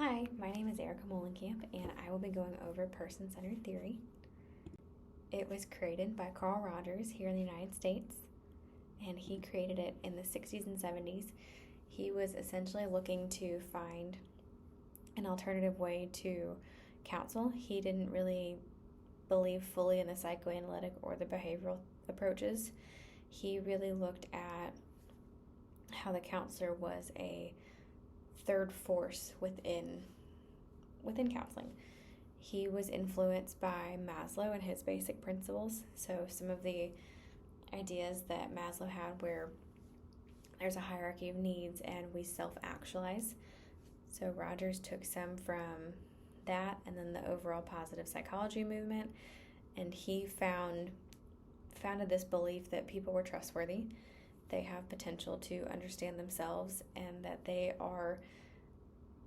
Hi, my name is Erica Molenkamp, and I will be going over person centered theory. It was created by Carl Rogers here in the United States, and he created it in the 60s and 70s. He was essentially looking to find an alternative way to counsel. He didn't really believe fully in the psychoanalytic or the behavioral approaches. He really looked at how the counselor was a third force within counseling. He was influenced by Maslow and his basic principles. So some of the ideas that Maslow had, where there's a hierarchy of needs and we self-actualize. So Rogers took some from that and then the overall positive psychology movement, and he founded this belief that people were trustworthy, they have potential to understand themselves, and that they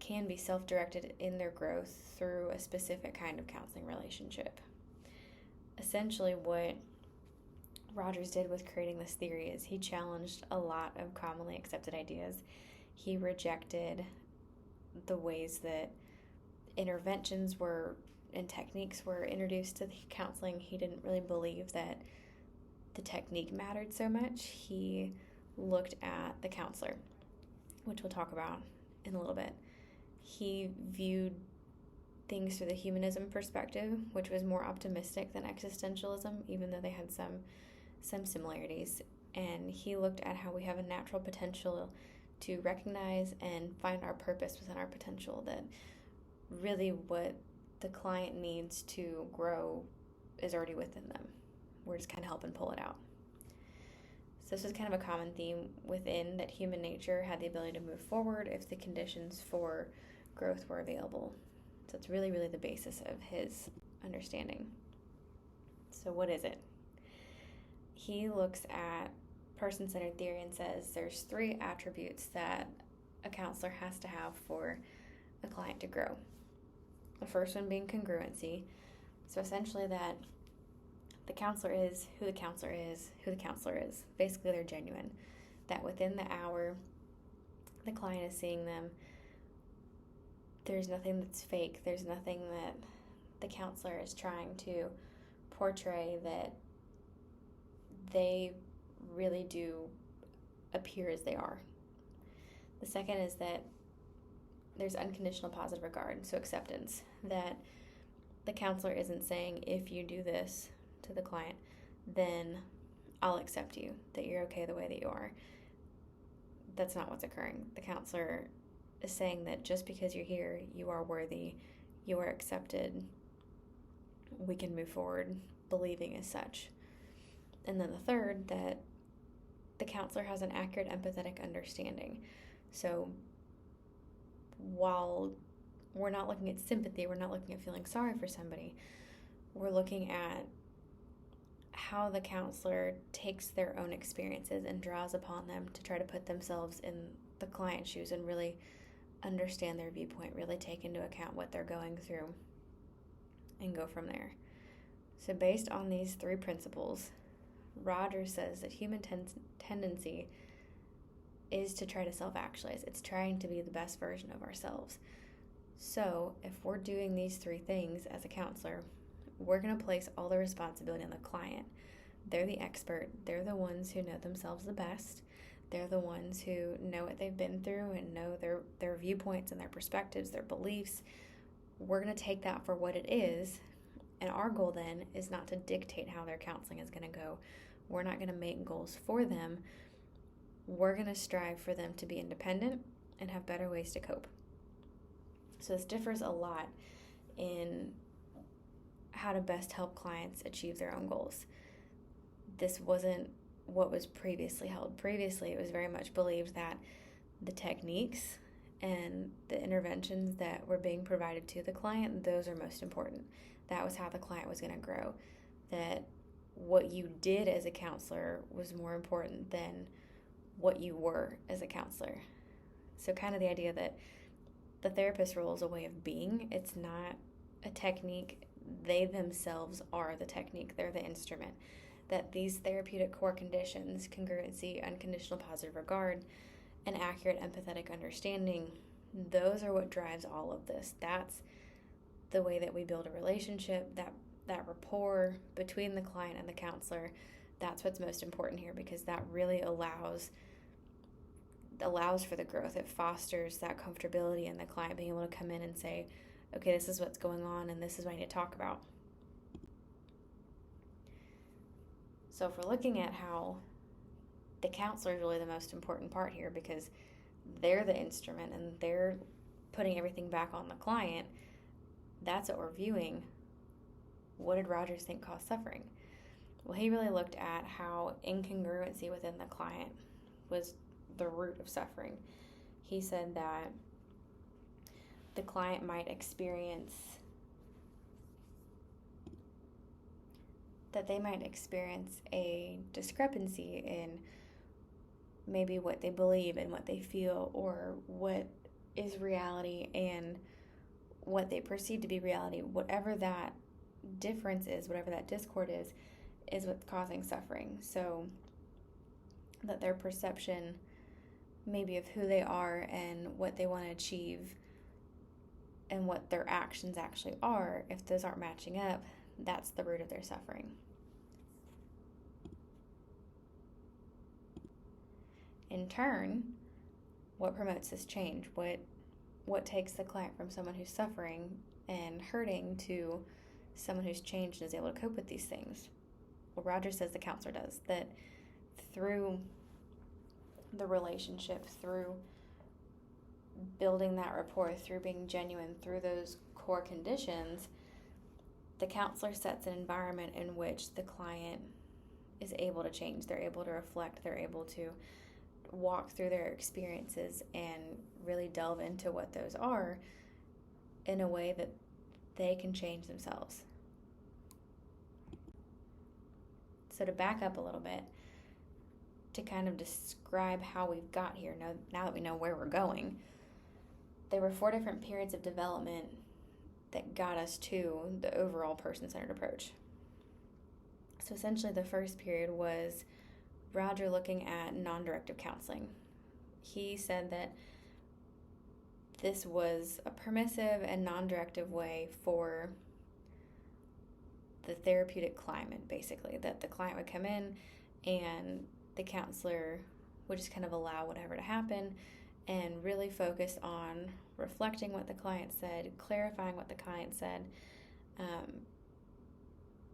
can be self-directed in their growth through a specific kind of counseling relationship. Essentially, what Rogers did with creating this theory is he challenged a lot of commonly accepted ideas. He rejected the ways that interventions were and techniques were introduced to the counseling. He didn't really believe that the technique mattered so much. He looked at the counselor, which we'll talk about in a little bit. He viewed things through the humanism perspective, which was more optimistic than existentialism, even though they had some similarities. And he looked at how we have a natural potential to recognize and find our purpose within our potential, that really what the client needs to grow is already within them. We're just kind of helping pull it out. So this is kind of a common theme within, that human nature had the ability to move forward if the conditions for growth were available. So it's really, really the basis of his understanding. So what is it? He looks at person-centered theory and says there's 3 attributes that a counselor has to have for a client to grow. The first one being congruency. So essentially that the counselor is who the counselor is, who the counselor is. Basically, they're genuine. That within the hour the client is seeing them, there's nothing that's fake. There's nothing that the counselor is trying to portray, that they really do appear as they are. The second is that there's unconditional positive regard, so acceptance. That the counselor isn't saying, if you do this to the client, then I'll accept you, that you're okay the way that you are. That's not what's occurring. The counselor is saying that just because you're here, you are worthy, you are accepted, we can move forward believing as such. And then the third, that the counselor has an accurate empathetic understanding. So while we're not looking at sympathy, we're not looking at feeling sorry for somebody, we're looking at how the counselor takes their own experiences and draws upon them to try to put themselves in the client's shoes and really understand their viewpoint, really take into account what they're going through, and go from there. So based on these 3 principles, Rogers says that human tendency is to try to self-actualize. It's trying to be the best version of ourselves. So if we're doing these 3 things as a counselor, we're going to place all the responsibility on the client. They're the expert. They're the ones who know themselves the best. They're the ones who know what they've been through and know their viewpoints and their perspectives, their beliefs. We're going to take that for what it is, and our goal then is not to dictate how their counseling is going to go. We're not going to make goals for them. We're going to strive for them to be independent and have better ways to cope. So this differs a lot in how to best help clients achieve their own goals. This wasn't what was previously held. Previously, it was very much believed that the techniques and the interventions that were being provided to the client, those are most important. That was how the client was going to grow. That what you did as a counselor was more important than what you were as a counselor. So kind of the idea that the therapist role is a way of being. It's not a technique. They themselves are the technique. They're the instrument. That these therapeutic core conditions, congruency, unconditional positive regard, and accurate empathetic understanding, those are what drives all of this. That's the way that we build a relationship, that rapport between the client and the counselor. That's what's most important here, because that really allows for the growth. It fosters that comfortability in the client being able to come in and say, okay, this is what's going on and this is what I need to talk about. So if we're looking at how the counselor is really the most important part here, because they're the instrument and they're putting everything back on the client, that's what we're viewing. What did Rogers think caused suffering? Well, he really looked at how incongruency within the client was the root of suffering. He said that the client might experience a discrepancy in maybe what they believe and what they feel, or what is reality and what they perceive to be reality. Whatever that difference is, whatever that discord is what's causing suffering. So that their perception maybe of who they are and what they want to achieve and what their actions actually are, if those aren't matching up, that's the root of their suffering. In turn, what promotes this change? What takes the client from someone who's suffering and hurting to someone who's changed and is able to cope with these things? Well, Rogers says the counselor does. That through the relationship, through building that rapport, through being genuine, through those core conditions, the counselor sets an environment in which the client is able to change. They're able to reflect. They're able to walk through their experiences and really delve into what those are in a way that they can change themselves. So to back up a little bit, to kind of describe how we've got here, now that we know where we're going, there were 4 different periods of development that got us to the overall person-centered approach. So essentially the first period was Roger looking at non-directive counseling. He said that this was a permissive and non-directive way for the therapeutic climate, basically, that the client would come in and the counselor would just kind of allow whatever to happen and really focus on reflecting what the client said, clarifying what the client said,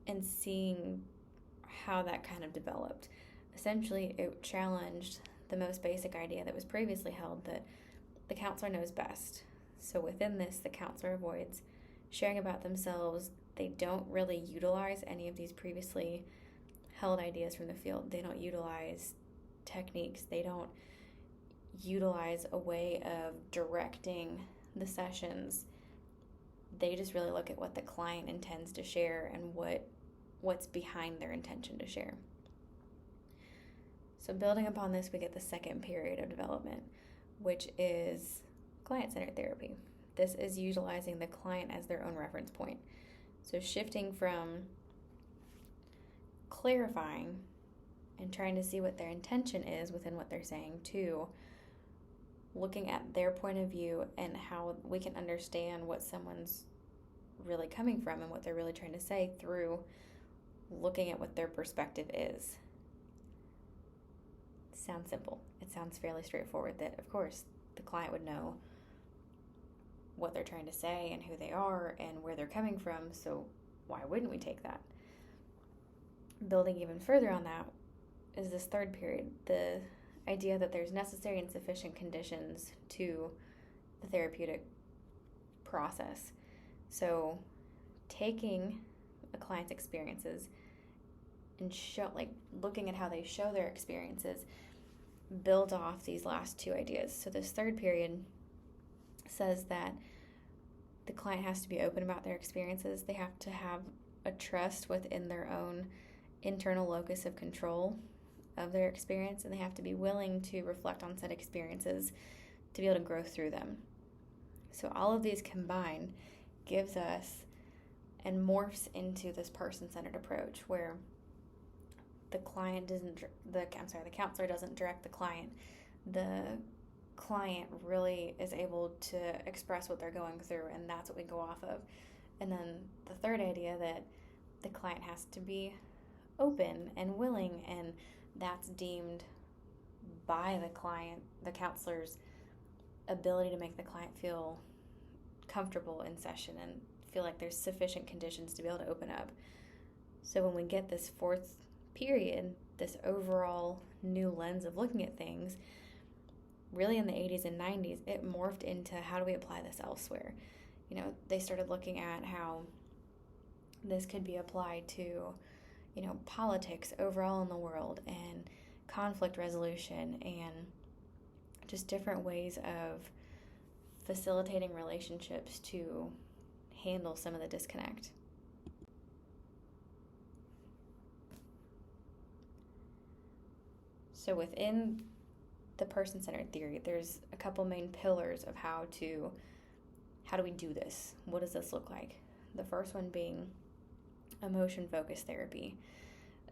and seeing how that kind of developed. Essentially, it challenged the most basic idea that was previously held, that the counselor knows best. So within this, the counselor avoids sharing about themselves. They don't really utilize any of these previously held ideas from the field. They don't utilize techniques. They don't utilize a way of directing the sessions. They just really look at what the client intends to share and what's behind their intention to share. So building upon this, we get the second period of development, which is client-centered therapy. This is utilizing the client as their own reference point. So shifting from clarifying and trying to see what their intention is within what they're saying to looking at their point of view and how we can understand what someone's really coming from and what they're really trying to say through looking at what their perspective is. It sounds simple. It sounds fairly straightforward that, of course, the client would know what they're trying to say and who they are and where they're coming from, so why wouldn't we take that? Building even further on that is this third period, the idea that there's necessary and sufficient conditions to the therapeutic process. So taking a client's experiences and looking at how they show their experiences, build off these last 2 ideas. So this third period says that the client has to be open about their experiences. They have to have a trust within their own internal locus of control of their experience, and they have to be willing to reflect on said experiences to be able to grow through them. So all of these combined gives us and morphs into this person-centered approach where the counselor doesn't direct the client. The client really is able to express what they're going through, and that's what we go off of. And then the third idea, that the client has to be open and willing, and that's deemed by the client, the counselor's ability to make the client feel comfortable in session and feel like there's sufficient conditions to be able to open up. So when we get this fourth period, this overall new lens of looking at things, really in the 80s and 90s, it morphed into how do we apply this elsewhere? They started looking at how this could be applied to, politics overall in the world, and conflict resolution, and just different ways of facilitating relationships to handle some of the disconnect. So within the person-centered theory, there's a couple main pillars of how do we do this? What does this look like? The first one being emotion-focused therapy.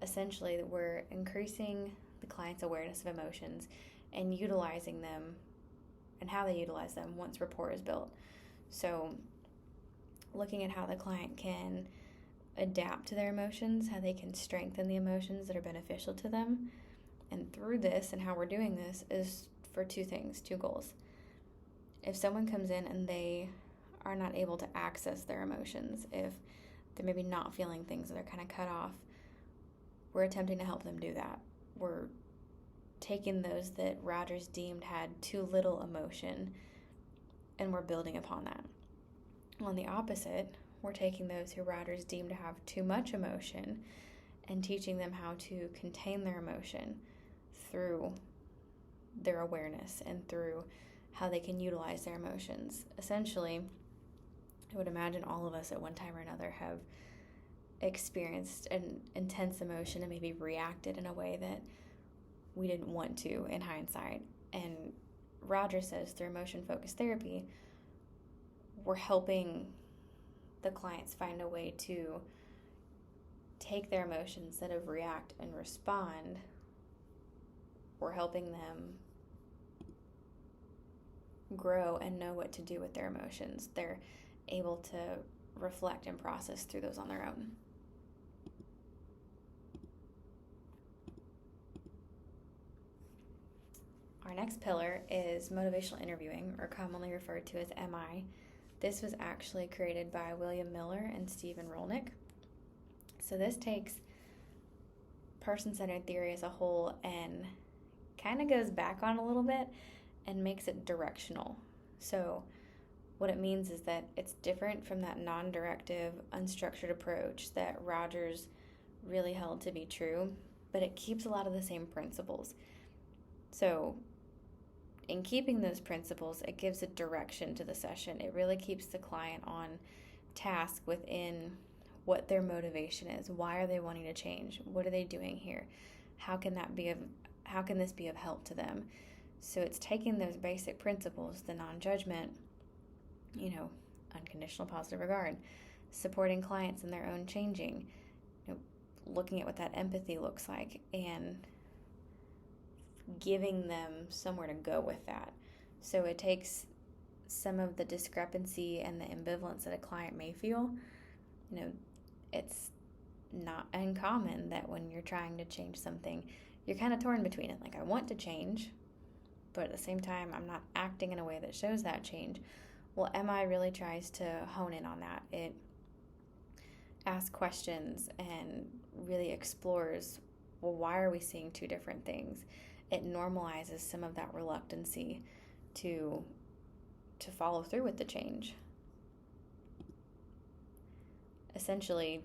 Essentially, we're increasing the client's awareness of emotions and utilizing them and how they utilize them once rapport is built. So looking at how the client can adapt to their emotions, how they can strengthen the emotions that are beneficial to them. And through this, and how we're doing this, is for two goals. If someone comes in and they are not able to access their emotions, if they're maybe not feeling things, they're kind of cut off, we're attempting to help them do that. We're taking those that Rogers deemed had too little emotion, and we're building upon that. On the opposite, we're taking those who Rogers deemed to have too much emotion and teaching them how to contain their emotion through their awareness and through how they can utilize their emotions. Essentially, I would imagine all of us at one time or another have experienced an intense emotion and maybe reacted in a way that we didn't want to in hindsight. And Rogers says through emotion-focused therapy, we're helping the clients find a way to take their emotions instead of react and respond. We're helping them grow and know what to do with their emotions. They're able to reflect and process through those on their own. Our next pillar is motivational interviewing, or commonly referred to as MI. This was actually created by William Miller and Stephen Rollnick. So this takes person-centered theory as a whole and kind of goes back on a little bit and makes it directional. So what it means is that it's different from that non-directive, unstructured approach that Rogers really held to be true, but it keeps a lot of the same principles. So in keeping those principles, it gives a direction to the session. It really keeps the client on task within what their motivation is. Why are they wanting to change? What are they doing here? How can this be of help to them? So it's taking those basic principles, the non-judgment, unconditional positive regard, supporting clients in their own changing, looking at what that empathy looks like, and giving them somewhere to go with that. So it takes some of the discrepancy and the ambivalence that a client may feel. It's not uncommon that when you're trying to change something, you're kind of torn between it. Like, I want to change, but at the same time, I'm not acting in a way that shows that change. Well, MI really tries to hone in on that. It asks questions and really explores, well, why are we seeing two different things? It normalizes some of that reluctancy to follow through with the change. Essentially,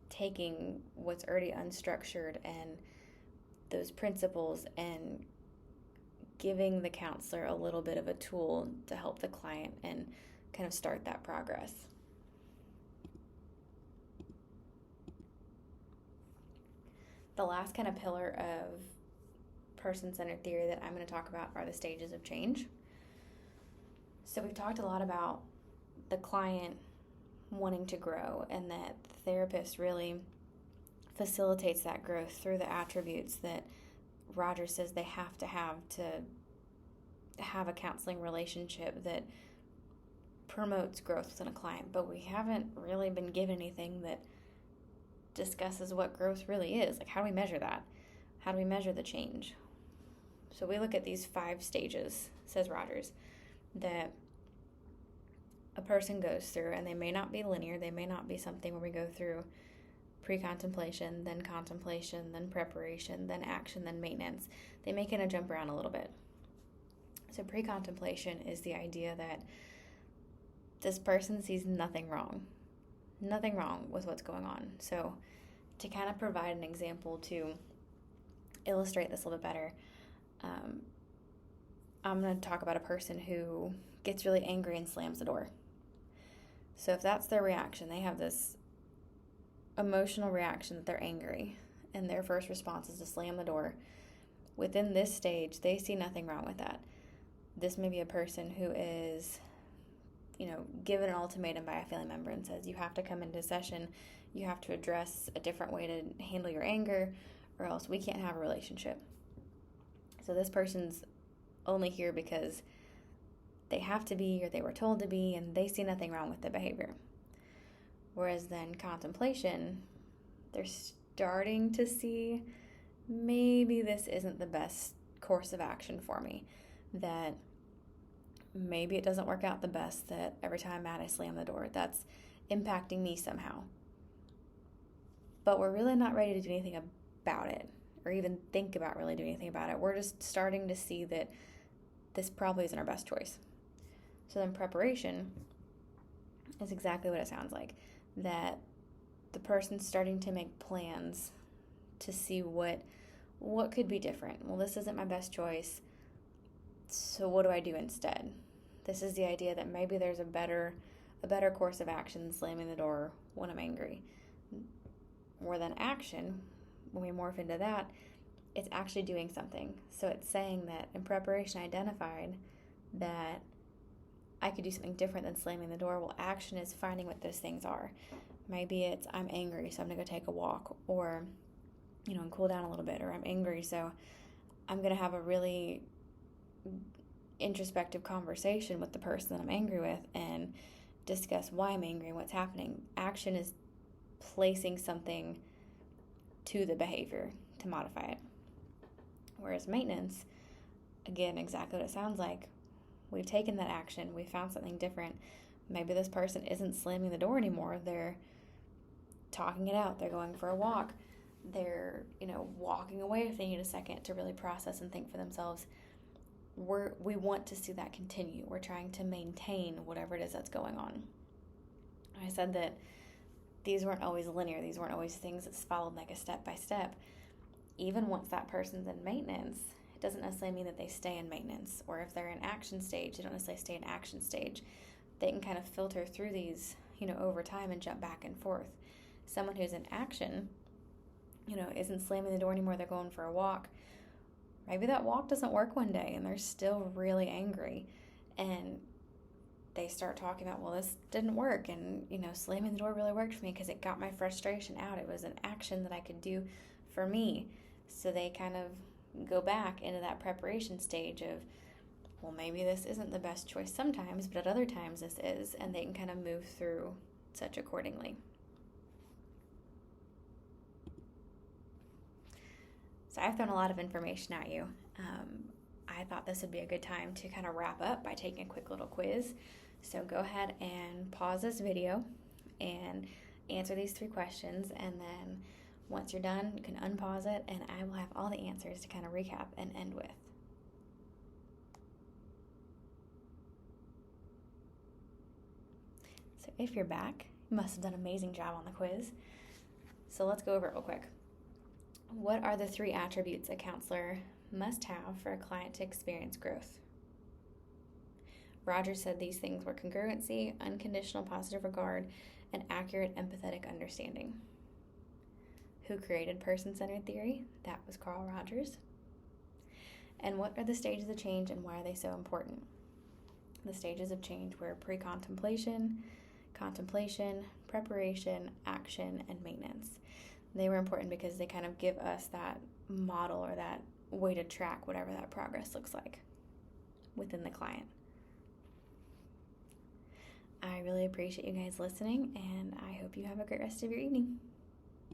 taking what's already unstructured and those principles and giving the counselor a little bit of a tool to help the client and kind of start that progress. The last kind of pillar of person-centered theory that I'm going to talk about are the stages of change. So we've talked a lot about the client wanting to grow, and that the therapist really facilitates that growth through the attributes that Rogers says they have to have a counseling relationship that promotes growth within a client, but we haven't really been given anything that discusses what growth really is. Like, how do we measure that? How do we measure the change? So we look at these 5 stages, says Rogers, that a person goes through, and they may not be linear. They may not be something where we go through pre-contemplation, then preparation, then action, then maintenance. They may kind of jump around a little bit. So pre-contemplation is the idea that this person sees nothing wrong with what's going on. So to kind of provide an example to illustrate this a little bit better, I'm going to talk about a person who gets really angry and slams the door. So if that's their reaction, they have this emotional reaction that they're angry, and their first response is to slam the door. Within this stage, they see nothing wrong with that. This may be a person who is, given an ultimatum by a family member and says, you have to come into session, you have to address a different way to handle your anger, or else we can't have a relationship. So this person's only here because they have to be, or they were told to be, and they see nothing wrong with the behavior. Whereas then contemplation, they're starting to see maybe this isn't the best course of action for me, that maybe it doesn't work out the best, that every time I'm mad I slam the door. That's impacting me somehow. But we're really not ready to do anything about it, or even think about really doing anything about it. We're just starting to see that this probably isn't our best choice. So then preparation is exactly what it sounds like, that the person's starting to make plans to see what could be different. Well, this isn't my best choice, so what do I do instead? This is the idea that maybe there's a better course of action than slamming the door when I'm angry. Or then action, when we morph into that, it's actually doing something. So it's saying that in preparation I identified that I could do something different than slamming the door. Well, action is finding what those things are. Maybe it's I'm angry, so I'm going to go take a walk, or, and cool down a little bit, or I'm angry, so I'm going to have a really introspective conversation with the person that I'm angry with and discuss why I'm angry and what's happening. Action is placing something to the behavior to modify it. Whereas maintenance, again, exactly what it sounds like. We've taken that action. We found something different. Maybe this person isn't slamming the door anymore. They're talking it out. They're going for a walk. They're, walking away if they need a second to really process and think for themselves. We want to see that continue. We're trying to maintain whatever it is that's going on. I said that these weren't always linear. These weren't always things that's followed like a step by step. Even once that person's in maintenance, it doesn't necessarily mean that they stay in maintenance. Or if they're in action stage, they don't necessarily stay in action stage. They can kind of filter through these, over time and jump back and forth. Someone who's in action, isn't slamming the door anymore, they're going for a walk. Maybe that walk doesn't work one day and they're still really angry. And they start talking about, well, this didn't work. And, slamming the door really worked for me because it got my frustration out. It was an action that I could do for me. So they kind of go back into that preparation stage of, well, maybe this isn't the best choice sometimes, but at other times this is, and they can kind of move through such accordingly. So I've thrown a lot of information at you. I thought this would be a good time to kind of wrap up by taking a quick little quiz. So go ahead and pause this video and answer these 3 questions, and then once you're done, you can unpause it, and I will have all the answers to kind of recap and end with. So if you're back, you must have done an amazing job on the quiz. So let's go over it real quick. What are the 3 attributes a counselor must have for a client to experience growth? Rogers said these things were congruency, unconditional positive regard, and accurate empathetic understanding. Who created person-centered theory? That was Carl Rogers. And what are the stages of change and why are they so important? The stages of change were pre-contemplation, contemplation, preparation, action, and maintenance. They were important because they kind of give us that model or that way to track whatever that progress looks like. within the client. I really appreciate you guys listening, and I hope you have a great rest of your evening.